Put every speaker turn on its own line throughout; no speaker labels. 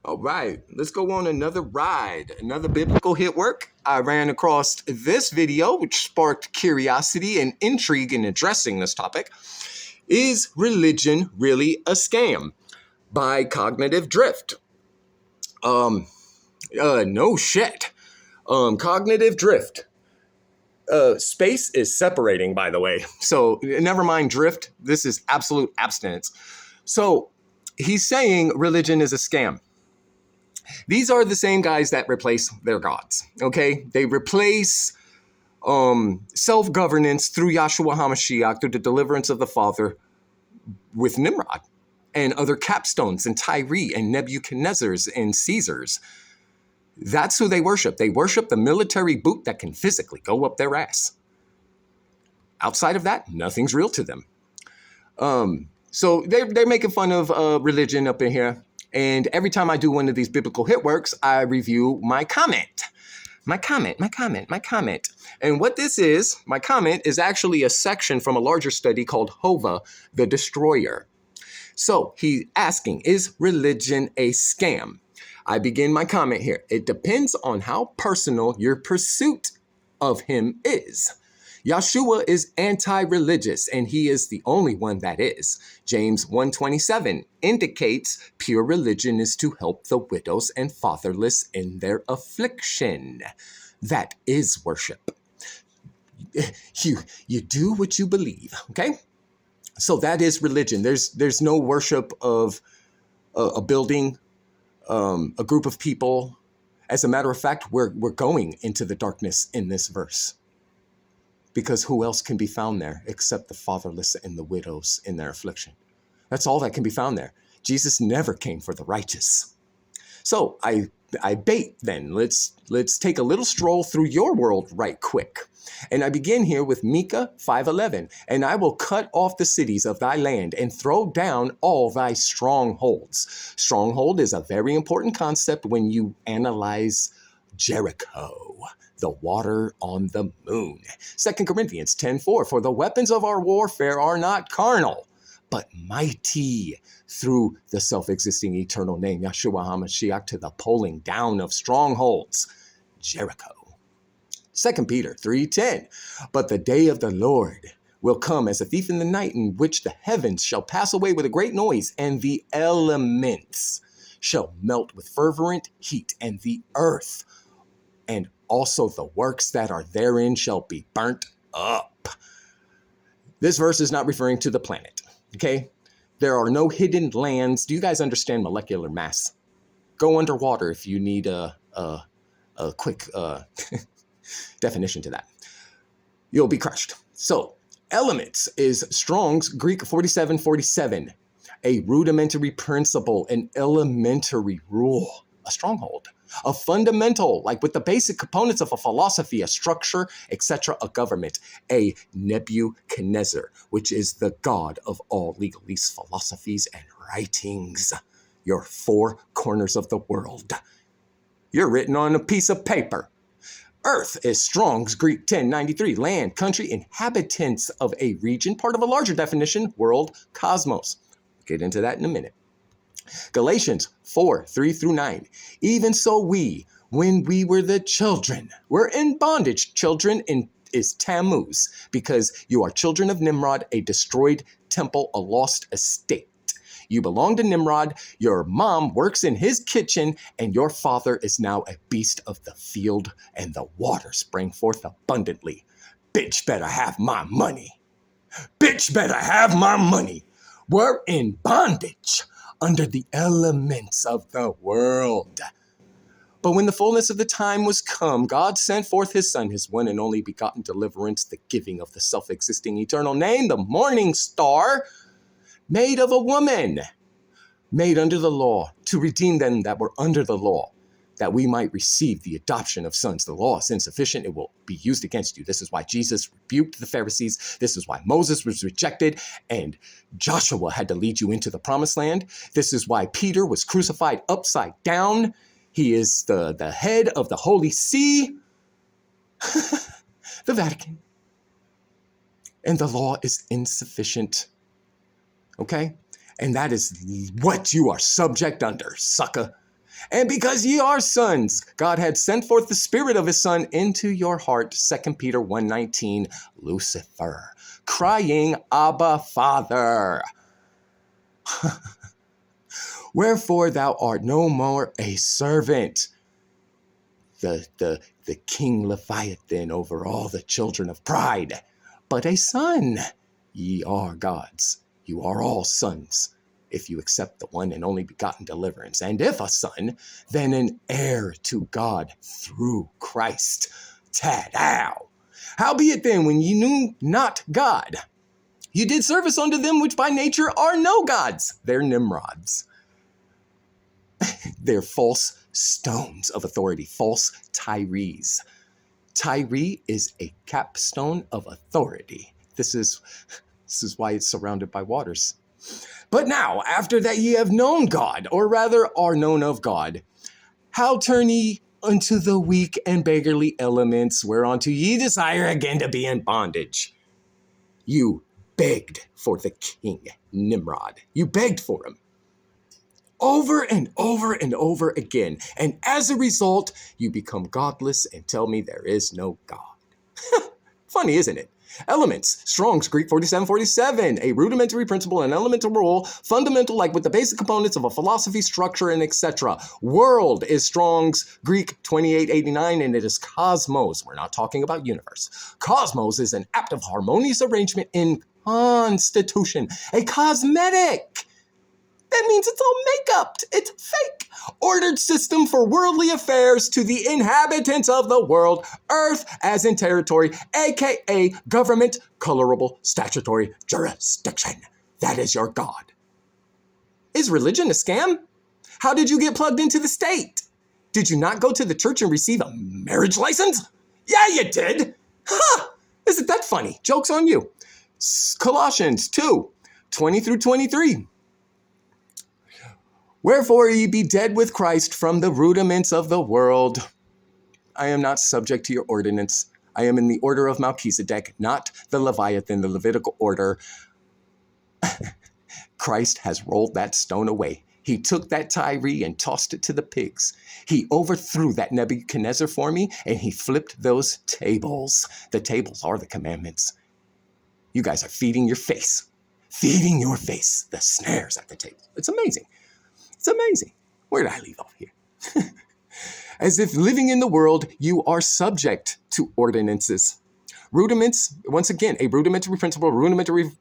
All right, let's go on another ride, another biblical hit work. I ran across this video, which sparked curiosity and intrigue in addressing this topic. Is religion really a scam? By Cognitive Drift. No shit. Cognitive Drift. Space is separating, by the way. So never mind drift. This is absolute abstinence. So he's saying religion is a scam. These are the same guys that replace their gods, okay? They replace self-governance through Yahshua HaMashiach, through the deliverance of the Father, with Nimrod and other capstones and Tyre and Nebuchadnezzars and Caesars. That's who they worship. They worship the military boot that can physically go up their ass. Outside of that, nothing's real to them. So they're making fun of religion up in here. And every time I do one of these biblical hit works, I review my comment. My comment. And what this is, my comment, is actually a section from a larger study called Hova, the Destroyer. So he's asking, is religion a scam? I begin my comment here. It depends on how personal your pursuit of him is. Yahshua is anti-religious, and he is the only one that is. James 1:27 indicates pure religion is to help the widows and fatherless in their affliction. That is worship. You do what you believe, okay? So that is religion. There's no worship of a building, a group of people. As a matter of fact, we're going into the darkness in this verse. Because who else can be found there except the fatherless and the widows in their affliction? That's all that can be found there. Jesus never came for the righteous. So I bait then. Let's take a little stroll through your world right quick. And I begin here with Micah 5:11. And I will cut off the cities of thy land and throw down all thy strongholds. Stronghold is a very important concept when you analyze Jericho, the water on the moon. 2 Corinthians 10:4, for the weapons of our warfare are not carnal, but mighty through the self-existing eternal name, Yahshua HaMashiach, to the pulling down of strongholds, Jericho. 2 Peter 3:10, but the day of the Lord will come as a thief in the night, in which the heavens shall pass away with a great noise, and the elements shall melt with fervent heat, and the earth and also the works that are therein shall be burnt up. This verse is not referring to the planet, okay? There are no hidden lands. Do you guys understand molecular mass? Go underwater if you need a quick definition to that. You'll be crushed. So, elements is Strong's Greek 4747, a rudimentary principle, an elementary rule, a stronghold. A fundamental, like with the basic components of a philosophy, a structure, etc., a government, a Nebuchadnezzar, which is the god of all legalese philosophies and writings. Your four corners of the world. You're written on a piece of paper. Earth is Strong's Greek 1093, land, country, inhabitants of a region, part of a larger definition, world, cosmos. Get into that in a minute. Galatians 4:3-9. Even so we, when we were the children, were in bondage. Children is Tammuz, because you are children of Nimrod, a destroyed temple, a lost estate. You belong to Nimrod, your mom works in his kitchen, and your father is now a beast of the field, and the water sprang forth abundantly. Bitch better have my money. Bitch better have my money. We're in bondage under the elements of the world. But when the fullness of the time was come, God sent forth his son, his one and only begotten deliverance, the giving of the self-existing eternal name, the morning star, made of a woman, made under the law, to redeem them that were under the law, that we might receive the adoption of sons. The law is insufficient. It will be used against you. This is why Jesus rebuked the Pharisees. This is why Moses was rejected and Joshua had to lead you into the promised land. This is why Peter was crucified upside down. He is the head of the Holy See, the Vatican. And the law is insufficient. Okay? And that is what you are subject under, sucker. And because ye are sons, God had sent forth the Spirit of his Son into your heart, 2 Peter 1:19, Lucifer, crying, Abba, Father. Wherefore thou art no more a servant, the king Leviathan over all the children of pride, but a son. Ye are gods. You are all sons, if you accept the one and only begotten deliverance. And if a son, then an heir to God through Christ. Tadow. Howbeit then, when ye knew not God, you did service unto them which by nature are no gods. They're Nimrods. They're false stones of authority, false Tyrees. Tyree is a capstone of authority. This is why it's surrounded by waters. But now, after that ye have known God, or rather are known of God, how turn ye unto the weak and beggarly elements, whereunto ye desire again to be in bondage? You begged for the king, Nimrod. You begged for him. Over and over and over again. And as a result, you become godless and tell me there is no God. Funny, isn't it? Elements, Strong's Greek 4747, a rudimentary principle, an elemental rule, fundamental like with the basic components of a philosophy, structure, and etc. World is Strong's Greek 2889, and it is cosmos. We're not talking about universe. Cosmos is an apt of harmonious arrangement in constitution, a cosmetic. That means it's all make-up. It's fake. Ordered system for worldly affairs to the inhabitants of the world, earth as in territory, aka government, colorable, statutory jurisdiction. That is your God. Is religion a scam? How did you get plugged into the state? Did you not go to the church and receive a marriage license? Yeah, you did. Huh. Isn't that funny? Joke's on you. Colossians 2:20 through 23. Wherefore ye be dead with Christ from the rudiments of the world. I am not subject to your ordinance. I am in the order of Melchizedek, not the Leviathan, the Levitical order. Christ has rolled that stone away. He took that Tyree and tossed it to the pigs. He overthrew that Nebuchadnezzar for me, and he flipped those tables. The tables are the commandments. You guys are feeding your face. Feeding your face. The snares at the table. It's amazing. It's amazing. Where did I leave off here? As if living in the world, you are subject to ordinances. Rudiments, once again, a rudimentary principle, rudimentary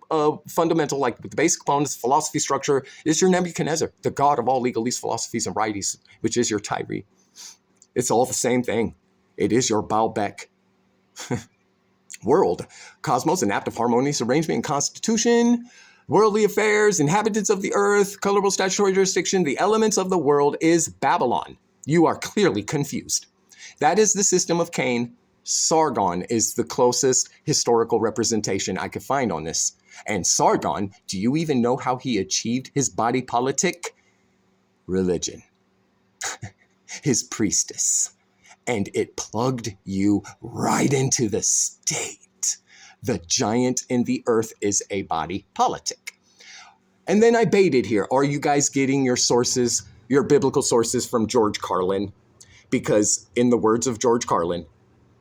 fundamental, like the basic components, philosophy, structure, is your Nebuchadnezzar, the god of all legalese, philosophies, and righties, which is your Tyree. It's all the same thing. It is your Baalbek. World, cosmos, an apt of harmonious arrangement and constitution, worldly affairs, inhabitants of the earth, colorable statutory jurisdiction, the elements of the world is Babylon. You are clearly confused. That is the system of Cain. Sargon is the closest historical representation I could find on this. And Sargon, do you even know how he achieved his body politic? Religion. His priestess. And it plugged you right into the state. The giant in the earth is a body politic. And then I baited here. Are you guys getting your sources, your biblical sources from George Carlin? Because in the words of George Carlin,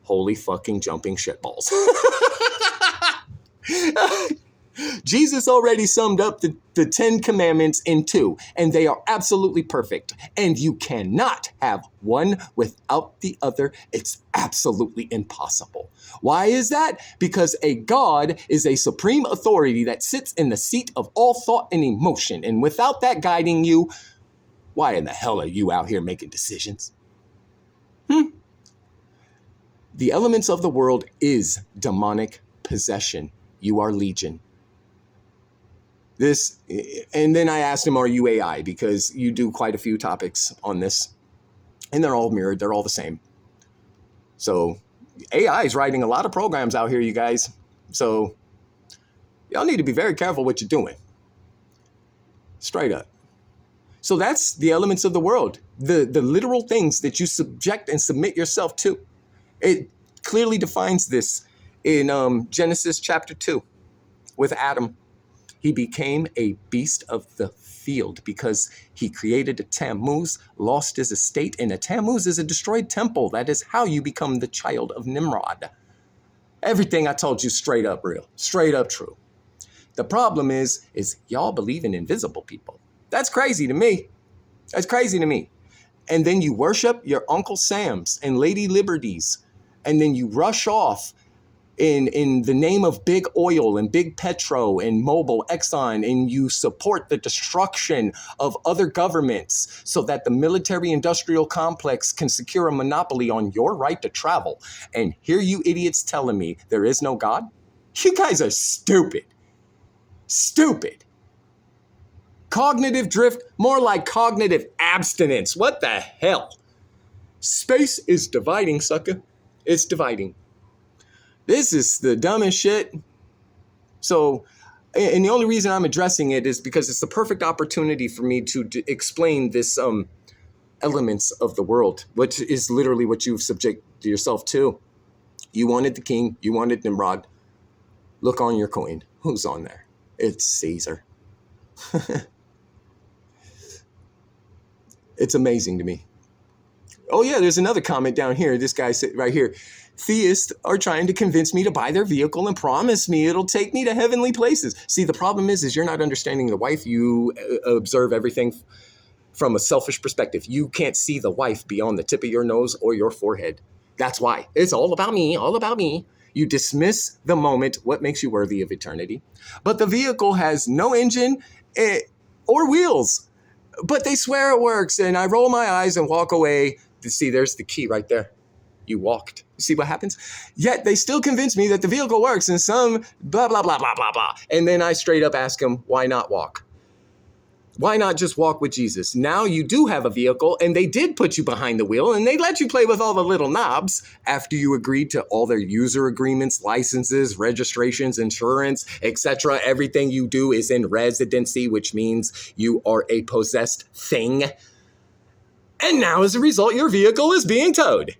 holy fucking jumping shitballs. Jesus already summed up the 10 commandments in 2, and they are absolutely perfect. And you cannot have one without the other. It's absolutely impossible. Why is that? Because a God is a supreme authority that sits in the seat of all thought and emotion. And without that guiding you, why in the hell are you out here making decisions? The elements of the world is demonic possession. You are legion. This, and then I asked him, are you AI? Because you do quite a few topics on this, and they're all mirrored. They're all the same. So AI is writing a lot of programs out here, you guys. So y'all need to be very careful what you're doing. Straight up. So that's the elements of the world, the literal things that you subject and submit yourself to. It clearly defines this in Genesis chapter 2 with Adam. He became a beast of the field because he created a Tammuz, lost his estate, and a Tammuz is a destroyed temple. That is how you become the child of Nimrod. Everything I told you straight up real, straight up true. The problem is y'all believe in invisible people. That's crazy to me. That's crazy to me. And then you worship your Uncle Sam's and Lady Liberties, and then you rush off in the name of big oil and big petro and Mobil, Exxon, and you support the destruction of other governments so that the military-industrial complex can secure a monopoly on your right to travel. And here you idiots telling me there is no God? You guys are stupid. Stupid. Cognitive drift, more like cognitive abstinence. What the hell? Space is dividing, sucker. It's dividing. This is the dumbest shit. So, and the only reason I'm addressing it is because it's the perfect opportunity for me to explain this elements of the world, which is literally what you've subjected yourself to. You wanted the king. You wanted Nimrod. Look on your coin. Who's on there? It's Caesar. It's amazing to me. Oh, yeah, there's another comment down here. This guy said right here, theists are trying to convince me to buy their vehicle and promise me it'll take me to heavenly places. See, the problem is you're not understanding the wife. You observe everything from a selfish perspective. You can't see the wife beyond the tip of your nose or your forehead. That's why. It's all about me, all about me. You dismiss the moment, what makes you worthy of eternity. But the vehicle has no engine or wheels. But they swear it works, and I roll my eyes and walk away. See, there's the key right there. You walked. You see what happens? Yet they still convince me that the vehicle works and some blah, blah, blah, blah, blah, blah. And then I straight up ask them, why not walk? Why not just walk with Jesus? Now you do have a vehicle, and they did put you behind the wheel, and they let you play with all the little knobs after you agreed to all their user agreements, licenses, registrations, insurance, etc. Everything you do is in residency, which means you are a possessed thing. And now, as a result, your vehicle is being towed.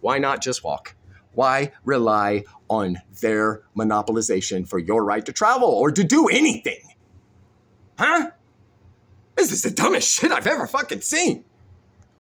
Why not just walk? Why rely on their monopolization for your right to travel or to do anything? Huh? This is the dumbest shit I've ever fucking seen.